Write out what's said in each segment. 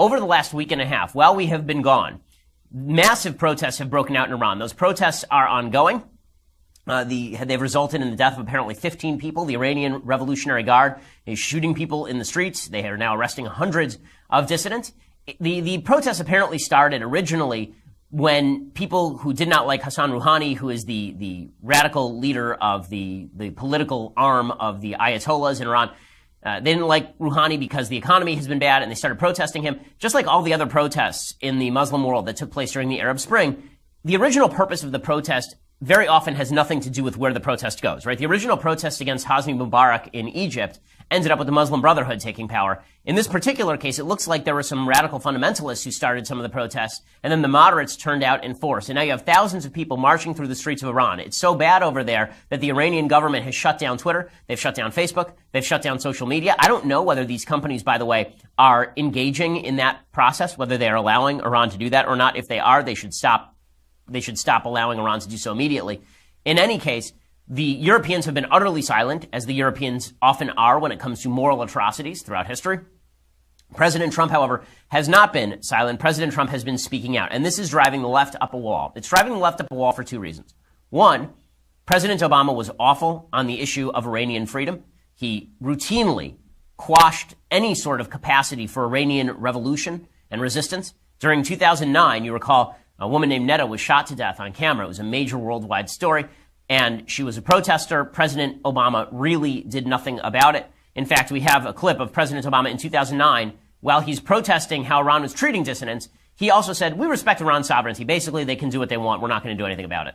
over the last week and a half, while we have been gone, massive protests have broken out in Iran. Those protests are ongoing. They've resulted in the death of apparently 15 people. The Iranian Revolutionary Guard is shooting people in the streets. They are now arresting hundreds of dissidents. The protests apparently started originally when people who did not like Hassan Rouhani, who is the radical leader of the political arm of the Ayatollahs in Iran, they didn't like Rouhani because the economy has been bad, and they started protesting him. Just like all the other protests in the Muslim world that took place during the Arab Spring, the original purpose of the protest very often has nothing to do with where the protest goes, right? The original protest against Hosni Mubarak in Egypt ended up with the Muslim Brotherhood taking power. In this particular case, it looks like there were some radical fundamentalists who started some of the protests, and then the moderates turned out in force. And now you have thousands of people marching through the streets of Iran. It's so bad over there that the Iranian government has shut down Twitter, they've shut down Facebook, they've shut down social media. I don't know whether these companies, by the way, are engaging in that process, whether they are allowing Iran to do that or not. If they are, they should stop allowing Iran to do so immediately. In any case, the Europeans have been utterly silent, as the Europeans often are when it comes to moral atrocities throughout history. President Trump, however, has not been silent. President Trump has been speaking out, and this is driving the left up a wall. It's driving the left up a wall for two reasons. One, President Obama was awful on the issue of Iranian freedom. He routinely quashed any sort of capacity for Iranian revolution and resistance. During 2009, you recall, a woman named Netta was shot to death on camera. It was a major worldwide story, and she was a protester. President Obama really did nothing about it. In fact, we have a clip of President Obama in 2009. While he's protesting how Iran was treating dissidents, he also said, "We respect Iran's sovereignty. Basically, they can do what they want. We're not going to do anything about it."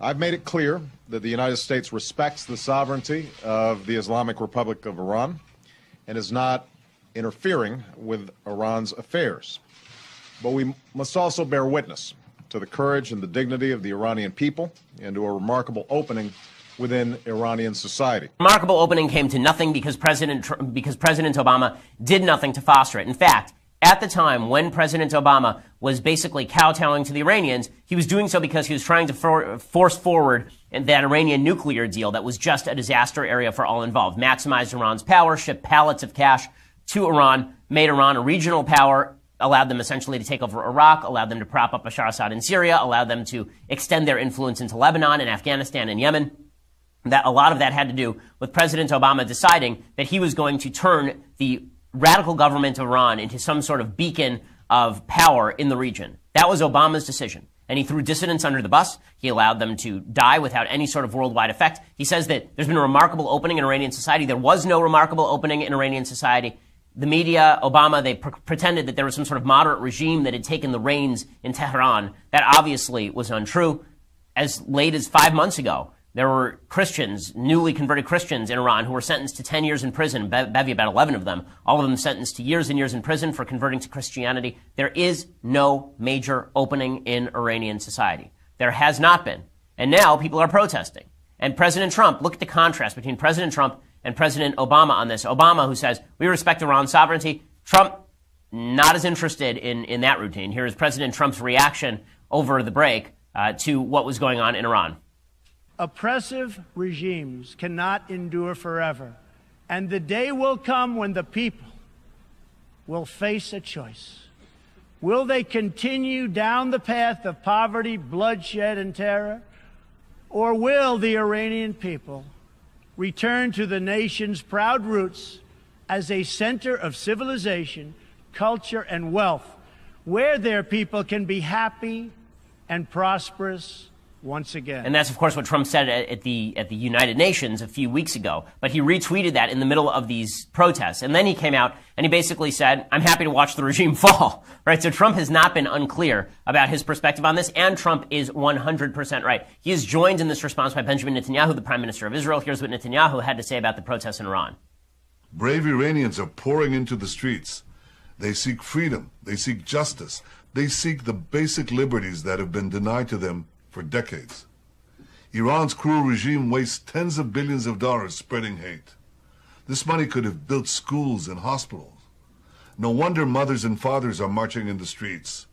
I've made it clear that the United States respects the sovereignty of the Islamic Republic of Iran and is not interfering with Iran's affairs. But we must also bear witness to the courage and the dignity of the Iranian people and to a remarkable opening within Iranian society. Remarkable opening came to nothing because President Obama did nothing to foster it. In fact, at the time when President Obama was basically kowtowing to the Iranians, he was doing so because he was trying to force forward that Iranian nuclear deal that was just a disaster area for all involved. Maximized Iran's power, shipped pallets of cash to Iran, made Iran a regional power, allowed them essentially to take over Iraq, allowed them to prop up Bashar Assad in Syria, allowed them to extend their influence into Lebanon and Afghanistan and Yemen. That a lot of that had to do with President Obama deciding that he was going to turn the radical government of Iran into some sort of beacon of power in the region. That was Obama's decision. And he threw dissidents under the bus. He allowed them to die without any sort of worldwide effect. He says that there's been a remarkable opening in Iranian society. There was no remarkable opening in Iranian society. The media, Obama, they pretended that there was some sort of moderate regime that had taken the reins in Tehran. That obviously was untrue. As late as 5 months ago, there were Christians, newly converted Christians in Iran who were sentenced to 10 years in prison, bevy about 11 of them, all of them sentenced to years and years in prison for converting to Christianity. There is no major opening in Iranian society. There has not been. And now people are protesting. And President Trump, look at the contrast between President Trump and President Obama on this. Obama, who says, we respect Iran's sovereignty. Trump, not as interested in that routine. Here is President Trump's reaction over the break to what was going on in Iran. Oppressive regimes cannot endure forever. And the day will come when the people will face a choice. Will they continue down the path of poverty, bloodshed, and terror? Or will the Iranian people return to the nation's proud roots as a center of civilization, culture, and wealth, where their people can be happy and prosperous once again? And that's, of course, what Trump said at the United Nations a few weeks ago. But he retweeted that in the middle of these protests. And then he came out and he basically said, I'm happy to watch the regime fall. Right? So Trump has not been unclear about his perspective on this. And Trump is 100% right. He is joined in this response by Benjamin Netanyahu, the Prime Minister of Israel. Here's what Netanyahu had to say about the protests in Iran. Brave Iranians are pouring into the streets. They seek freedom. They seek justice. They seek the basic liberties that have been denied to them for decades. Iran's cruel regime wastes tens of billions of dollars spreading hate. This money could have built schools and hospitals. No wonder mothers and fathers are marching in the streets.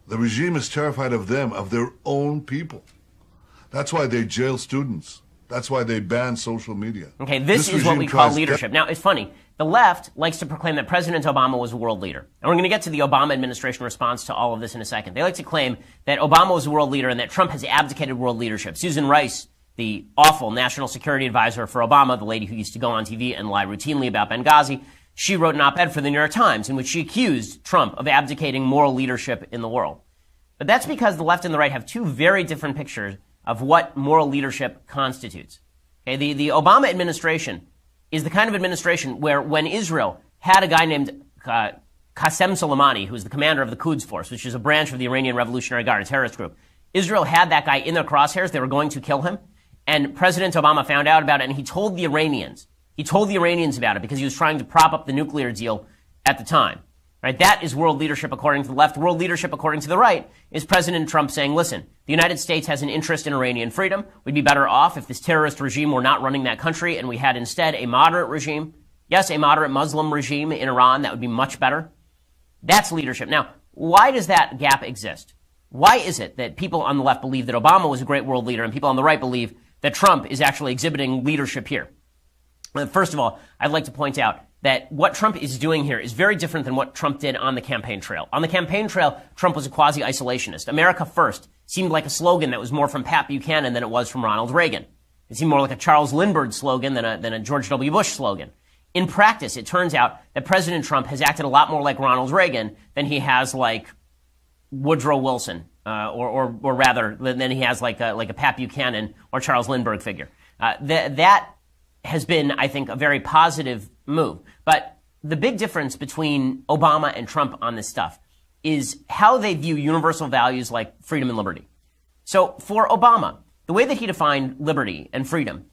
The regime is terrified of them, of their own people. That's why they jail students, That's why they banned social media. Okay, this is what we call leadership. Now, it's funny. The left likes to proclaim that President Obama was a world leader. And we're going to get to the Obama administration response to all of this in a second. They like to claim that Obama was a world leader and that Trump has abdicated world leadership. Susan Rice, the awful national security advisor for Obama, the lady who used to go on TV and lie routinely about Benghazi, she wrote an op-ed for the New York Times in which she accused Trump of abdicating moral leadership in the world. But that's because the left and the right have two very different pictures of what moral leadership constitutes. Okay, the Obama administration is the kind of administration where when Israel had a guy named Qasem Soleimani, who was the commander of the Quds Force, which is a branch of the Iranian Revolutionary Guard, a terrorist group, Israel had that guy in their crosshairs. They were going to kill him. And President Obama found out about it, and he told the Iranians about it because he was trying to prop up the nuclear deal at the time. Right? That is world leadership according to the left. World leadership according to the right is President Trump saying, listen, the United States has an interest in Iranian freedom. We'd be better off if this terrorist regime were not running that country and we had instead a moderate regime. Yes, a moderate Muslim regime in Iran. That would be much better. That's leadership. Now, why does that gap exist? Why is it that people on the left believe that Obama was a great world leader and people on the right believe that Trump is actually exhibiting leadership here? First of all, I'd like to point out that what Trump is doing here is very different than what Trump did on the campaign trail. On the campaign trail, Trump was a quasi-isolationist. America first seemed like a slogan that was more from Pat Buchanan than it was from Ronald Reagan. It seemed more like a Charles Lindbergh slogan than a George W. Bush slogan. In practice, it turns out that President Trump has acted a lot more like Ronald Reagan than he has like Woodrow Wilson, or rather than he has like a Pat Buchanan or Charles Lindbergh figure. That has been, I think, a very positive move. But the big difference between Obama and Trump on this stuff is how they view universal values like freedom and liberty. So for Obama, the way that he defined liberty and freedom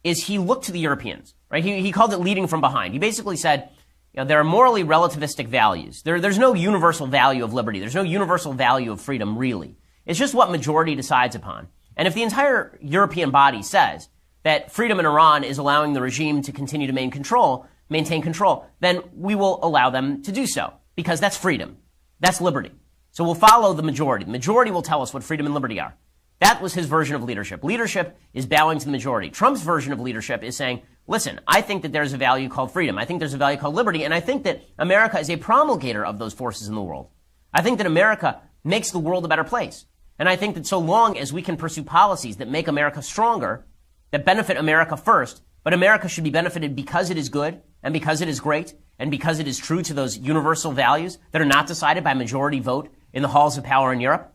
is he looked to the Europeans, right? He called it leading from behind. He basically said, you know, there are morally relativistic values. There's no universal value of liberty. There's no universal value of freedom, really. It's just what majority decides upon. And if the entire European body says that freedom in Iran is allowing the regime to continue to maintain control, then we will allow them to do so because that's freedom. That's liberty. So we'll follow the majority. The majority will tell us what freedom and liberty are. That was his version of leadership. Leadership is bowing to the majority. Trump's version of leadership is saying, listen, I think that there's a value called freedom. I think there's a value called liberty. And I think that America is a promulgator of those forces in the world. I think that America makes the world a better place. And I think that so long as we can pursue policies that make America stronger, that benefit America first, but America should be benefited because it is good and because it is great and because it is true to those universal values that are not decided by majority vote in the halls of power in Europe,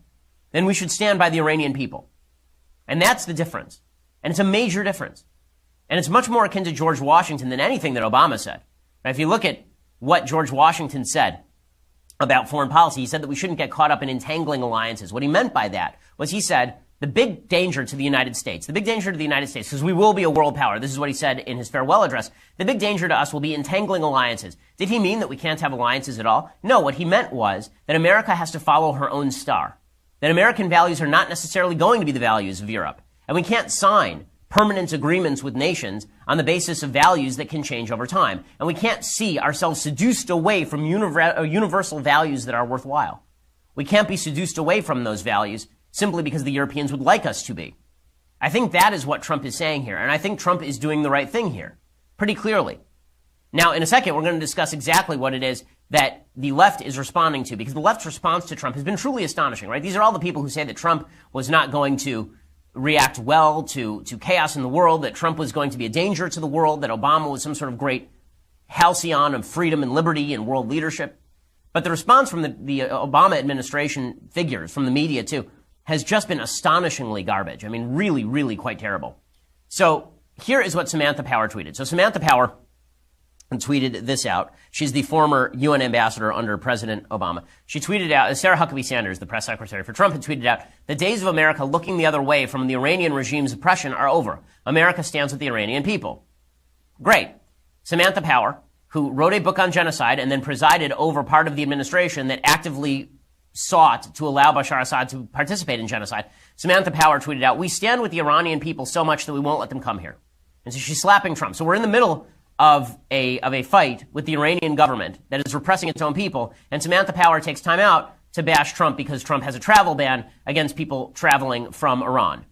then we should stand by the Iranian people. And that's the difference. And it's a major difference. And it's much more akin to George Washington than anything that Obama said. Now, if you look at what George Washington said about foreign policy, he said that we shouldn't get caught up in entangling alliances. What he meant by that was he said, the big danger to the United States, because we will be a world power. This is what he said in his farewell address. The big danger to us will be entangling alliances. Did he mean that we can't have alliances at all? No, what he meant was that America has to follow her own star. That American values are not necessarily going to be the values of Europe. And we can't sign permanent agreements with nations on the basis of values that can change over time. And we can't see ourselves seduced away from universal values that are worthwhile. We can't be seduced away from those values simply because the Europeans would like us to be. I think that is what Trump is saying here, and I think Trump is doing the right thing here, pretty clearly. Now, in a second, we're going to discuss exactly what it is that the left is responding to, because the left's response to Trump has been truly astonishing, right? These are all the people who say that Trump was not going to react well to chaos in the world, that Trump was going to be a danger to the world, that Obama was some sort of great halcyon of freedom and liberty and world leadership. But the response from the Obama administration figures, from the media too, has just been astonishingly garbage. I mean, really, really quite terrible. So here is what Samantha Power tweeted. So Samantha Power tweeted this out. She's the former UN ambassador under President Obama. She tweeted out, Sarah Huckabee Sanders, the press secretary for Trump, had tweeted out, the days of America looking the other way from the Iranian regime's oppression are over. America stands with the Iranian people. Great. Samantha Power, who wrote a book on genocide and then presided over part of the administration that actively sought to allow Bashar Assad to participate in genocide. Samantha Power tweeted out, we stand with the Iranian people so much that we won't let them come here. And so she's slapping Trump. So we're in the middle of a fight with the Iranian government that is repressing its own people. And Samantha Power takes time out to bash Trump because Trump has a travel ban against people traveling from Iran.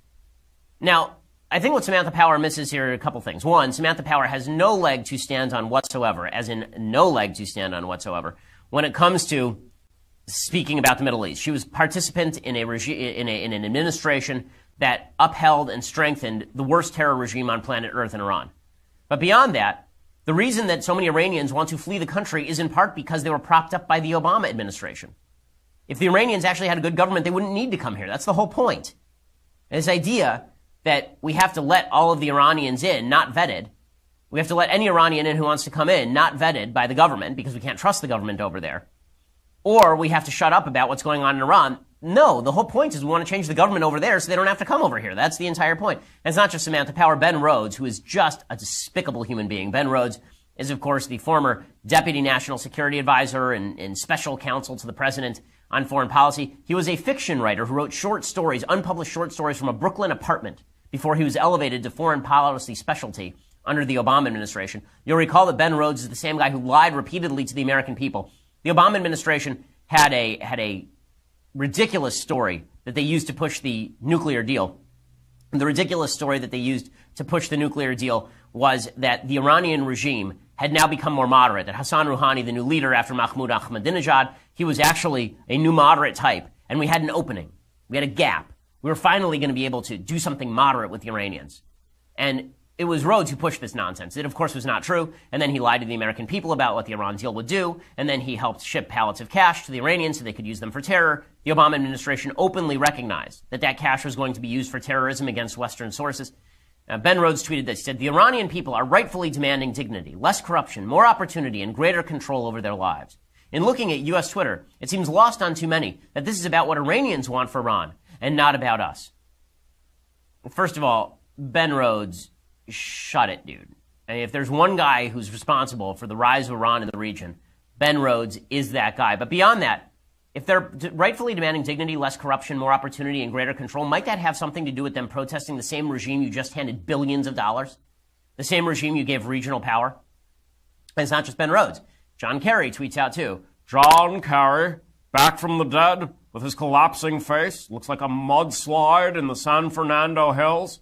Now, I think what Samantha Power misses here are a couple things. One, Samantha Power has no leg to stand on whatsoever, as in no leg to stand on whatsoever, when it comes to speaking about the Middle East. She was participant in in an administration that upheld and strengthened the worst terror regime on planet Earth in Iran. But beyond that, the reason that so many Iranians want to flee the country is in part because they were propped up by the Obama administration. If the Iranians actually had a good government, they wouldn't need to come here. That's the whole point. This idea that we have to let all of the Iranians in, not vetted. We have to let any Iranian in who wants to come in, not vetted by the government, because we can't trust the government over there. Or we have to shut up about what's going on in Iran. No, the whole point is we want to change the government over there so they don't have to come over here. That's the entire point. And it's not just Samantha Power. Ben Rhodes, who is just a despicable human being. Ben Rhodes is, of course, the former Deputy National Security Advisor and Special Counsel to the President on Foreign Policy. He was a fiction writer who wrote short stories, unpublished short stories from a Brooklyn apartment before he was elevated to foreign policy specialty under the Obama administration. You'll recall that Ben Rhodes is the same guy who lied repeatedly to the American people. The Obama administration had a ridiculous story that they used to push the nuclear deal. And the ridiculous story that they used to push the nuclear deal was that the Iranian regime had now become more moderate, that Hassan Rouhani, the new leader after Mahmoud Ahmadinejad, he was actually a new moderate type, and we had an opening. We had a gap. We were finally going to be able to do something moderate with the Iranians. And it was Rhodes who pushed this nonsense. It, of course, was not true. And then he lied to the American people about what the Iran deal would do. And then he helped ship pallets of cash to the Iranians so they could use them for terror. The Obama administration openly recognized that that cash was going to be used for terrorism against Western sources. Ben Rhodes tweeted this. He said, "The Iranian people are rightfully demanding dignity, less corruption, more opportunity, and greater control over their lives. In looking at U.S. Twitter, it seems lost on too many that this is about what Iranians want for Iran and not about us." First of all, Ben Rhodes, shut it, dude. I mean, if there's one guy who's responsible for the rise of Iran in the region, Ben Rhodes is that guy. But beyond that, if they're rightfully demanding dignity, less corruption, more opportunity, and greater control, might that have something to do with them protesting the same regime you just handed billions of dollars? The same regime you gave regional power? And it's not just Ben Rhodes. John Kerry tweets out too. John Kerry, back from the dead with his collapsing face, looks like a mudslide in the San Fernando Hills.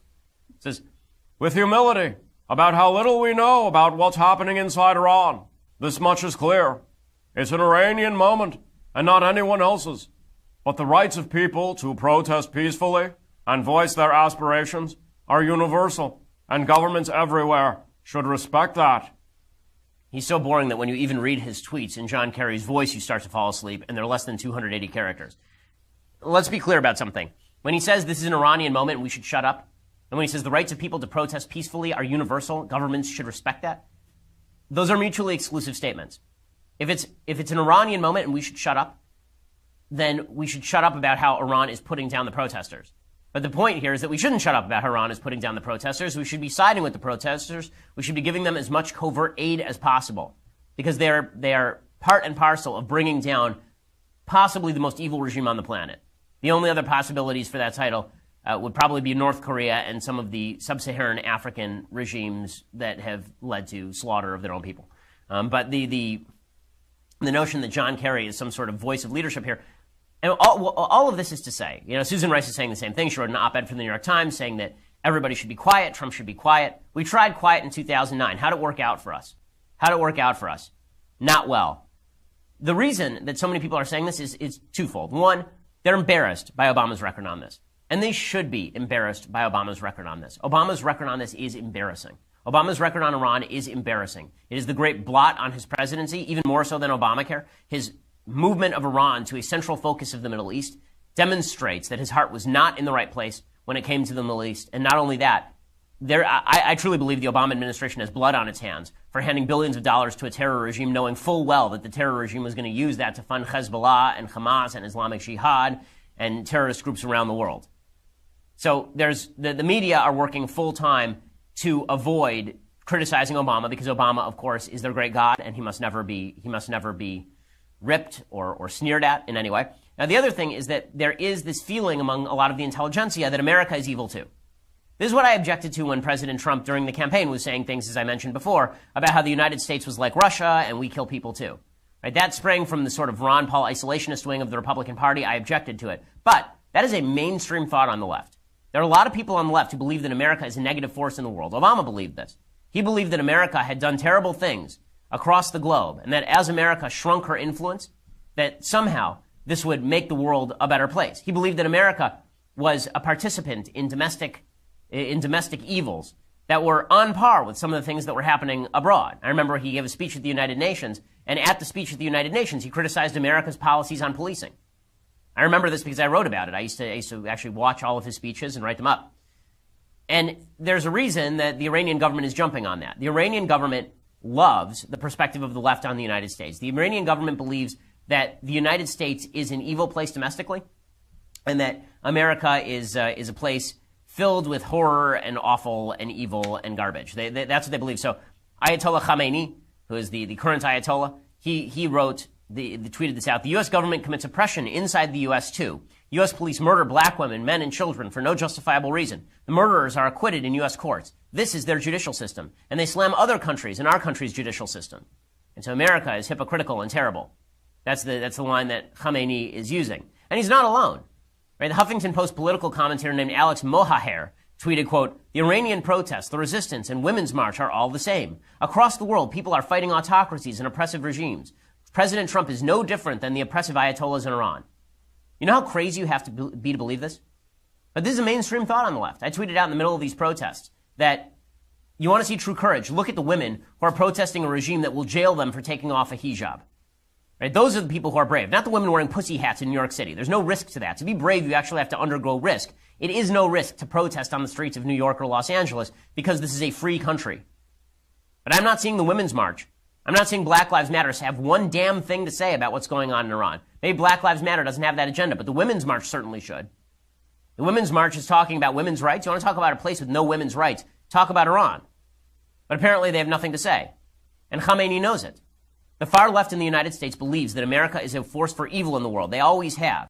Says, "With humility about how little we know about what's happening inside Iran, this much is clear. It's an Iranian moment and not anyone else's. But the rights of people to protest peacefully and voice their aspirations are universal, and governments everywhere should respect that." He's so boring that when you even read his tweets in John Kerry's voice, you start to fall asleep, and they're less than 280 characters. Let's be clear about something. When he says this is an Iranian moment and we should shut up, and when he says the rights of people to protest peacefully are universal, governments should respect that, those are mutually exclusive statements. If it's an Iranian moment and we should shut up, then we should shut up about how Iran is putting down the protesters. But the point here is that we shouldn't shut up about how Iran is putting down the protesters. We should be siding with the protesters. We should be giving them as much covert aid as possible, because they are part and parcel of bringing down possibly the most evil regime on the planet. The only other possibilities for that title would probably be North Korea and some of the sub-Saharan African regimes that have led to slaughter of their own people. But the notion that John Kerry is some sort of voice of leadership here, and all of this is to say, Susan Rice is saying the same thing. She wrote an op-ed for the New York Times saying that everybody should be quiet, Trump should be quiet. We tried quiet in 2009. How'd it work out for us? Not well. The reason that so many people are saying this is twofold. One, they're embarrassed by Obama's record on this. And they should be embarrassed by Obama's record on this. Obama's record on this is embarrassing. Obama's record on Iran is embarrassing. It is the great blot on his presidency, even more so than Obamacare. His movement of Iran to a central focus of the Middle East demonstrates that his heart was not in the right place when it came to the Middle East. And not only that, I truly believe the Obama administration has blood on its hands for handing billions of dollars to a terror regime, knowing full well that the terror regime was going to use that to fund Hezbollah and Hamas and Islamic Jihad and terrorist groups around the world. So there's the media are working full time to avoid criticizing Obama, because Obama, of course, is their great God, and he must never be ripped or sneered at in any way. Now, the other thing is that there is this feeling among a lot of the intelligentsia that America is evil too. This is what I objected to when President Trump during the campaign was saying things, as I mentioned before, about how the United States was like Russia and we kill people too. Right? That sprang from the sort of Ron Paul isolationist wing of the Republican Party. I objected to it. But that is a mainstream thought on the left. There are a lot of people on the left who believe that America is a negative force in the world. Obama believed this. He believed that America had done terrible things across the globe, and that as America shrunk her influence, that somehow this would make the world a better place. He believed that America was a participant in domestic evils that were on par with some of the things that were happening abroad. I remember he gave a speech at the United Nations, and at the speech at the United Nations, he criticized America's policies on policing. I remember this because I wrote about it. I used to actually watch all of his speeches and write them up. And there's a reason that the Iranian government is jumping on that. The Iranian government loves the perspective of the left on the United States. The Iranian government believes that the United States is an evil place domestically, and that America is a place filled with horror and awful and evil and garbage. That's what they believe. So Ayatollah Khamenei, who is the current Ayatollah, he wrote, tweeted this out. The U.S. government commits oppression inside the U.S. too. U.S. police murder black women, men, and children for no justifiable reason. The murderers are acquitted in U.S. courts. This is their judicial system. And they slam other countries in our country's judicial system. And so America is hypocritical and terrible. That's the line that Khamenei is using. And he's not alone. Right? The Huffington Post political commentator named Alex Mohaher tweeted, quote, the Iranian protests, the resistance, and women's march are all the same. Across the world, people are fighting autocracies and oppressive regimes. President Trump is no different than the oppressive ayatollahs in Iran. You know how crazy you have to be to believe this? But this is a mainstream thought on the left. I tweeted out in the middle of these protests that you want to see true courage. Look at the women who are protesting a regime that will jail them for taking off a hijab. Right? Those are the people who are brave, not the women wearing pussy hats in New York City. There's no risk to that. To be brave, you actually have to undergo risk. It is no risk to protest on the streets of New York or Los Angeles because this is a free country. But I'm not seeing the Women's March. I'm not seeing Black Lives Matter have one damn thing to say about what's going on in Iran. Maybe Black Lives Matter doesn't have that agenda, but the Women's March certainly should. The Women's March is talking about women's rights. You want to talk about a place with no women's rights? Talk about Iran. But apparently they have nothing to say. And Khamenei knows it. The far left in the United States believes that America is a force for evil in the world. They always have.